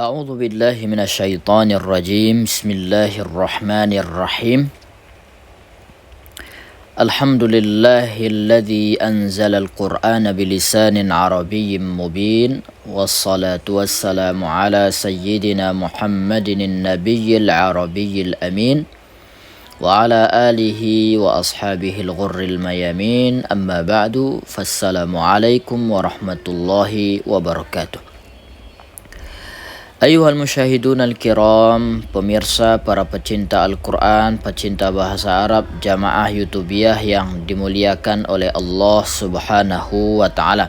أعوذ بالله من الشيطان الرجيم. بسم الله الرحمن الرحيم. الحمد لله الذي أنزل القرآن بلسان عربي مبين، والصلاة والسلام على سيدنا محمد النبي العربي الأمين وعلى آله وأصحابه الغر الميامين. أما بعد، فالسلام عليكم ورحمة الله وبركاته. Ayuhal musyahidun al-kiram, pemirsa, para pecinta Al-Quran, pecinta bahasa Arab, jamaah YouTubiah yang dimuliakan oleh Allah Subhanahu wa Ta'ala.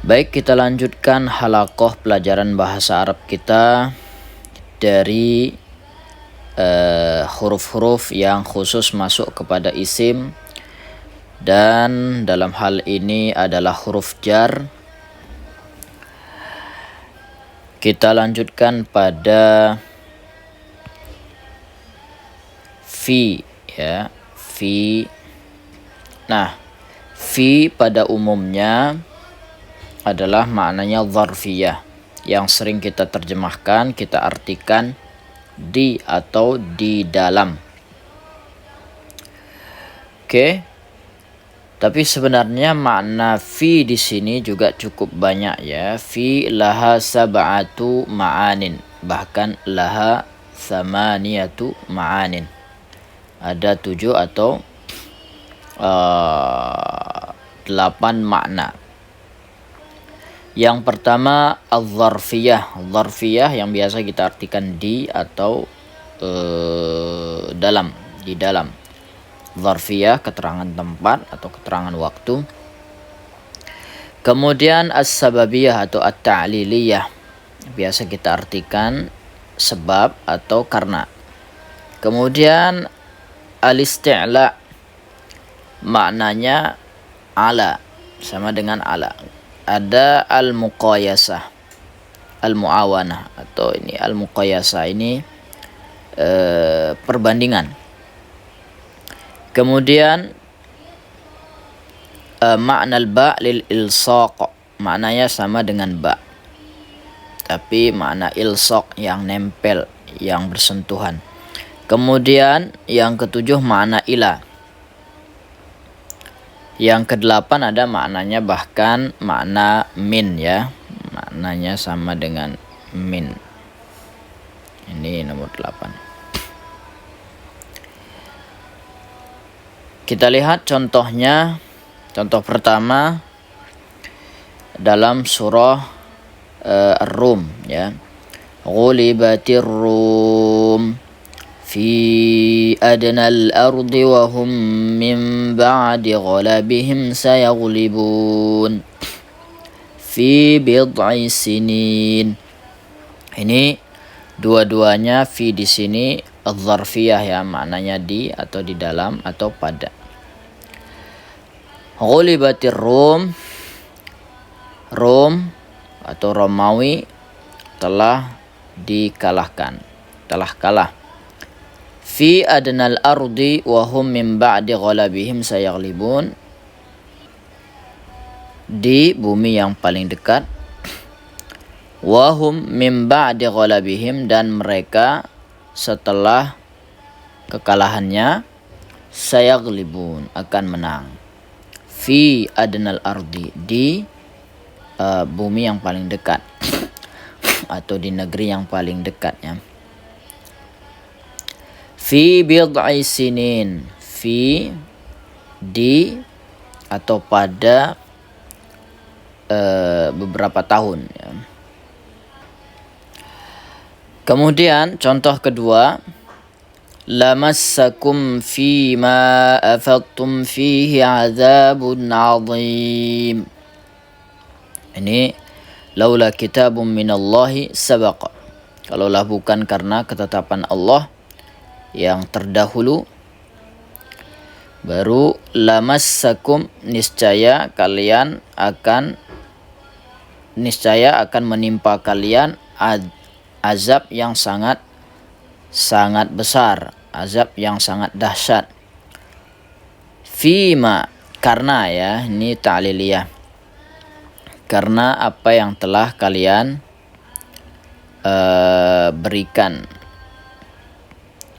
Baik, kita lanjutkan halaqah pelajaran bahasa Arab kita dari huruf-huruf yang khusus masuk kepada isim, dan dalam hal ini adalah huruf jar. Kita lanjutkan pada fi, ya, fi. Nah, fi pada umumnya adalah maknanya dzarfiyah, yang sering kita terjemahkan, kita artikan di atau di dalam. Oke. Tapi sebenarnya makna fi di sini juga cukup banyak, ya. Fi laha sab'atu ma'anin, bahkan laha thamaniyatu ma'anin. Ada 7 atau 8 makna. Yang pertama al-dzarfiyah. Dzarfiyah yang biasa kita artikan di atau dalam, di dalam. Dzarfiyah, keterangan tempat atau keterangan waktu. Kemudian as-sababiyah atau at-ta'liliyah, biasa kita artikan sebab atau karena. Kemudian al-isti'la, maknanya ala, sama dengan ala. Ada al-muqayasah, al-muawanah, atau ini al-muqayasah, ini perbandingan. Kemudian makna al-ba' lil ilsaq, maknanya sama dengan ba, tapi makna ilsaq yang nempel, yang bersentuhan. Kemudian yang ketujuh makna ila. Yang kedelapan ada maknanya bahkan makna min, ya, maknanya sama dengan min. Ini nomor 8. Kita lihat contohnya. Contoh pertama dalam surah Ar-Rum, ya. Ghulibatir Rum fi adnal ardi wa hum min ba'di ghalabihim sayaghlibun fi bid'i sinin. Ini dua-duanya fi di sini adz-dzarfiyah, ya, maknanya di atau di dalam atau pada. Ghulibatir Rum, Rum atau Romawi telah dikalahkan, telah kalah. Fi adnal ardi wa hum min ba'di ghalabihim sayaghlibun, di bumi yang paling dekat. Wa hum min ba'di ghalabihim, dan mereka setelah kekalahannya sayaghlibun, akan menang. Fi adnal ardi, di bumi yang paling dekat atau di negeri yang paling dekat, ya. Fi bid'i sinin, fi di atau pada beberapa tahun, ya. Kemudian contoh kedua, lamassakum fima afadtum fihi azabun azim. Ini laula kitabun minallahi sabaqa, kalaulah bukan karena ketetapan Allah yang terdahulu, baru lamassakum, niscaya akan menimpa kalian azab yang sangat besar, azab yang sangat dahsyat. Fima, karena, ya, ini ta'liliyah, karena apa yang telah kalian berikan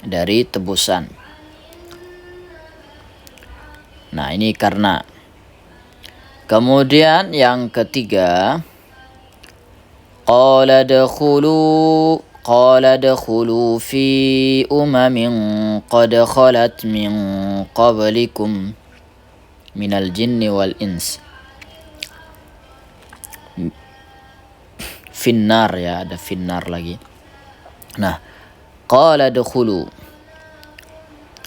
dari tebusan. Nah, ini karena. Kemudian yang ketiga, qala dakhulu fi umamin qad khalat min qablikum minal jinni wal ins. Finnar ya, ada finnar lagi. Nah, qala dakhulu,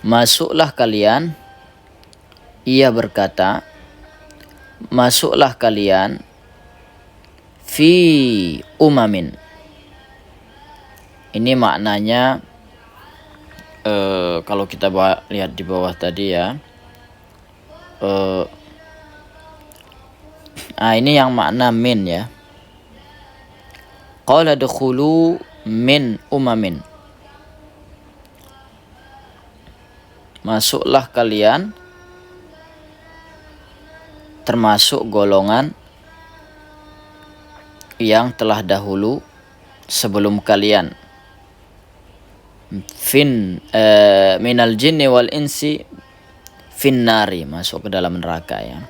masuklah kalian. Ia berkata, masuklah kalian fi umamin. Ini maknanya kalau kita lihat di bawah tadi ya. Ini yang makna min ya. Qala dakhulu min umamin. Masuklah kalian termasuk golongan yang telah dahulu sebelum kalian. Minal jinni wal insi finnari, masuk ke dalam neraka ya.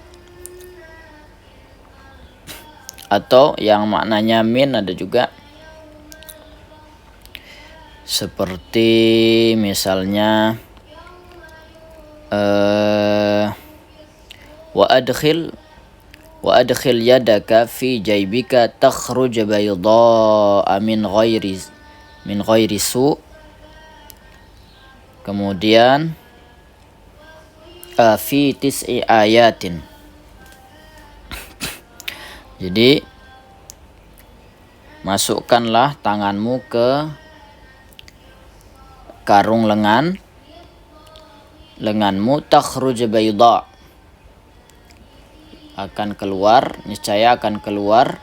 Atau yang maknanya min ada juga, seperti misalnya wa adkhil yadaka fi jaybika takhruj bayda'a min ghairi su'. Kemudian fi tis'i ayatin. Jadi masukkanlah tanganmu ke karung lenganmu, takhruj bayda, akan keluar, niscaya akan keluar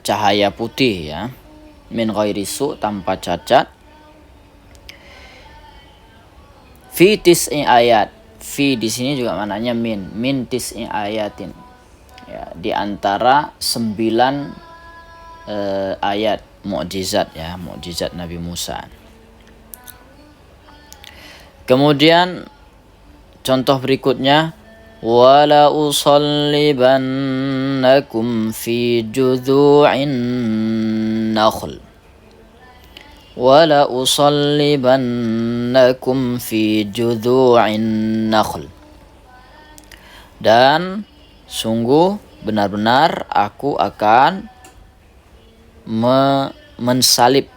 cahaya putih ya, min ghairi su', tanpa cacat. Fi tis'i ayat, fi di sini juga maknanya min tis'i ayatin ya, di antara 9 ayat mukjizat ya, mukjizat Nabi Musa. Kemudian contoh berikutnya, wala usallibannakum fi judhu'in nakhl. Wala usallibannakum fi judhu'in nakhl. Dan sungguh benar-benar aku akan mensalib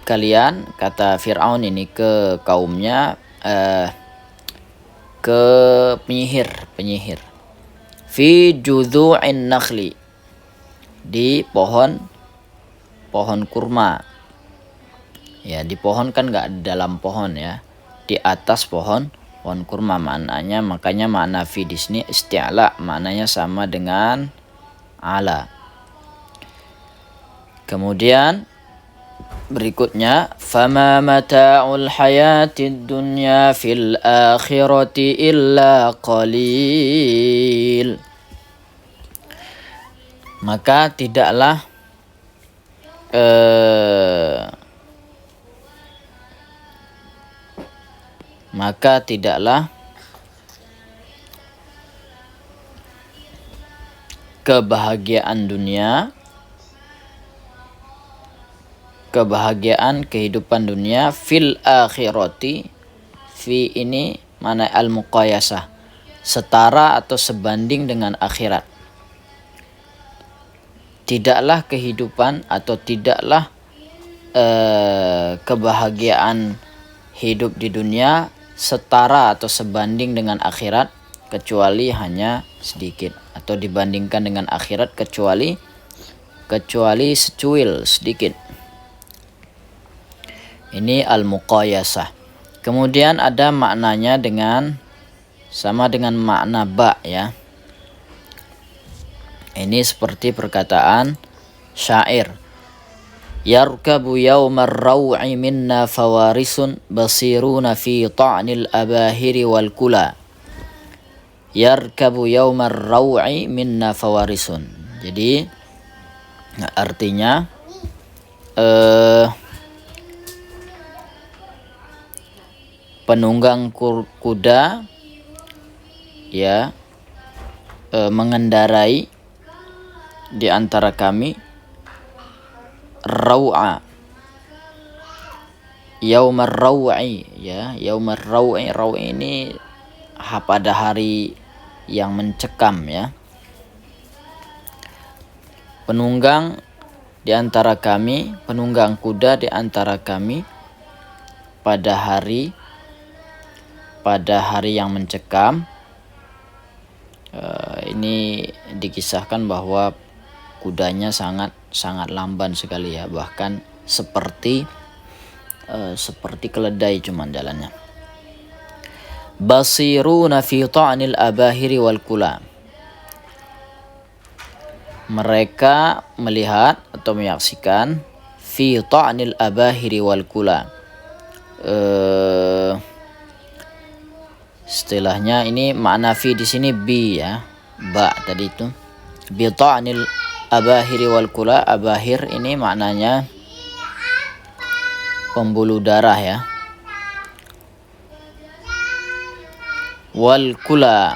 kalian, kata Fir'aun ini ke kaumnya, ke penyihir. Fi judhu'in nakhli, di pohon kurma ya. Di pohon kan nggak dalam pohon ya, di atas pohon kurma maknanya. Makanya makna fi di sini isti'la, maknanya sama dengan ala. Kemudian berikutnya, fama mata'ul hayatid dunya fil akhirati illa qalil. Maka tidaklah kebahagiaan dunia, kebahagiaan kehidupan dunia, fil akhirati, fi ini mana al-muqayasah, setara atau sebanding dengan akhirat. Tidaklah kehidupan atau tidaklah kebahagiaan hidup di dunia setara atau sebanding dengan akhirat, kecuali hanya sedikit, atau dibandingkan dengan akhirat kecuali secuil, sedikit. Ini al-muqayasah. Kemudian ada maknanya sama dengan makna ba ya. Ini seperti perkataan syair, yarkabu yawmar raw'i minna fawarisun basiruna fi ta'nil abahiri wal kula. yarkabu yaumar raw'i minna fawarisun. Jadi artinya penunggang kuda ya mengendarai di antara kami raw'a yaumar raw'i ya, yaumar raw'i. Raw'i ini pada hari yang mencekam ya. Penunggang di antara kami, penunggang kuda di antara kami pada hari yang mencekam. Ini dikisahkan bahwa kudanya sangat lamban sekali ya, bahkan seperti keledai cuman jalannya. Basiruna fi ta'nil abahiri wal kula. Mereka melihat atau menyaksikan fi ta'nil abahiri wal kula. Istilahnya ini makna fi di sini bi ya, ba tadi itu. Bi ta'nil abahiri wal kula. Abahir ini maknanya pembuluh darah ya. Wal kula.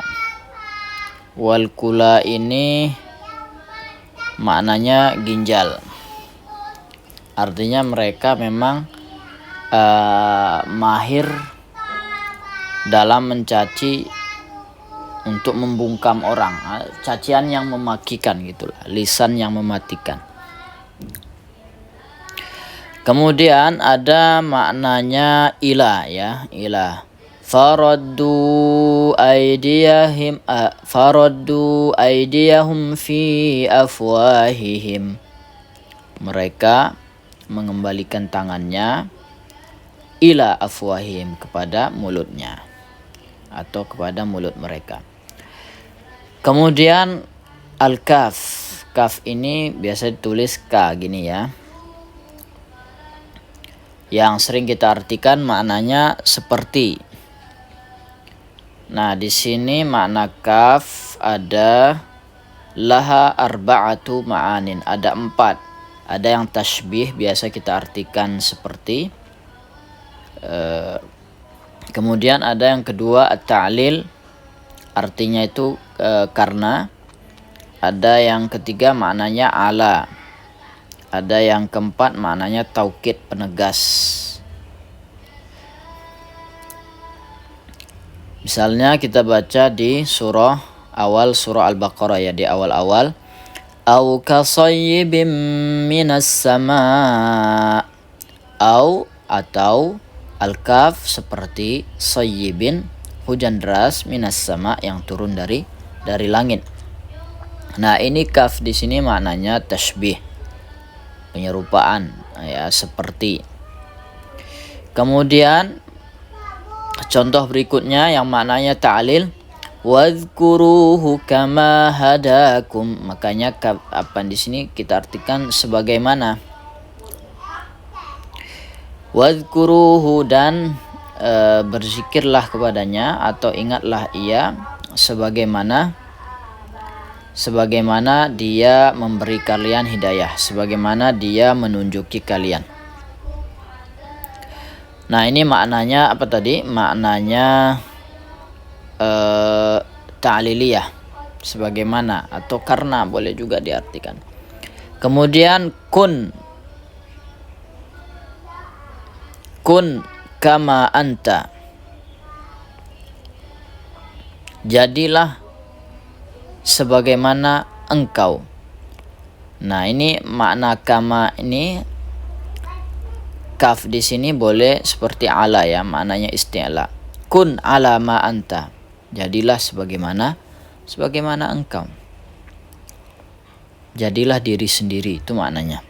Wal kula ini maknanya ginjal. Artinya mereka memang mahir dalam mencaci untuk membungkam orang. Cacian yang memakikan gitulah, lisan yang mematikan. Kemudian ada maknanya ilah ya, ilah. Faraddu aydiyahum fi afwahihim. Mereka mengembalikan tangannya ila afwahihim, kepada mulutnya atau kepada mulut mereka. Kemudian al-kaf. Kaf ini biasa ditulis ka gini ya. Yang sering kita artikan maknanya seperti. Nah, di sini makna kaf ada laha arba'atu ma'anin, ada 4. Ada yang tasbih, biasa kita artikan seperti. Kemudian ada yang kedua at-ta'lil, artinya itu karena. Ada yang ketiga maknanya ala. Ada yang keempat maknanya taukid, penegas. Misalnya kita baca di surah Al-Baqarah ya, di awal-awal. Au kasayyibim minas sama. Atau al-kaf seperti sayyibin, hujan deras, minas sama, yang turun dari langit. Nah, ini kaf di sini maknanya tasbih, penyerupaan ya, seperti. Kemudian contoh berikutnya yang maknanya ta'lil, wadhkuruhu kama hadakum. Makanya apa di sini kita artikan sebagaimana. Wadhkuruhu, dan berzikirlah kepadanya atau ingatlah ia sebagaimana dia memberi kalian hidayah, sebagaimana dia menunjuki kalian. Nah, ini maknanya apa tadi? Maknanya ta'liliyah, sebagaimana atau karena, boleh juga diartikan. Kemudian kun kama anta, jadilah sebagaimana engkau. Nah, ini makna kama ini, kaf di sini boleh seperti ala ya, maknanya isti'la. Kun ala ma anta, jadilah sebagaimana engkau. Jadilah diri sendiri, itu maknanya.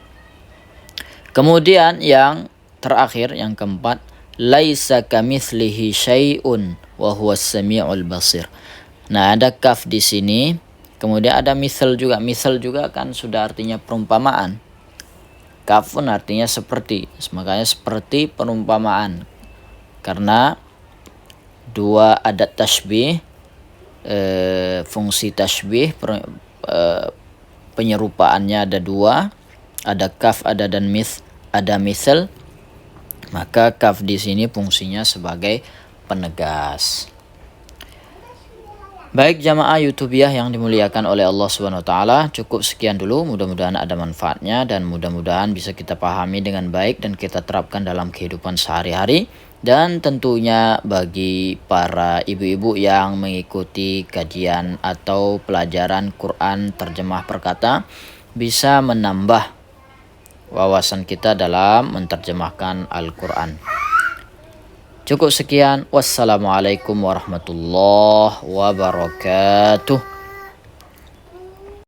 Kemudian yang terakhir, yang keempat, laisa kamitslihi syai'un wa huwas samiul basir. Nah, ada kaf di sini, kemudian ada misal juga. Misal juga kan sudah artinya perumpamaan. Kafun artinya seperti, makanya seperti perumpamaan. Karena dua adat tasbih fungsi tasbih penyerupaannya ada dua, ada kaf, ada dan ada misal. Maka kaf di sini fungsinya sebagai penegas. Baik jamaah YouTubiah yang dimuliakan oleh Allah Subhanahu wa taala, cukup sekian dulu, mudah-mudahan ada manfaatnya dan mudah-mudahan bisa kita pahami dengan baik dan kita terapkan dalam kehidupan sehari-hari. Dan tentunya bagi para ibu-ibu yang mengikuti kajian atau pelajaran Quran terjemah perkata, bisa menambah wawasan kita dalam menerjemahkan Al-Quran. Cukup sekian. Wassalamualaikum warahmatullahi wabarakatuh.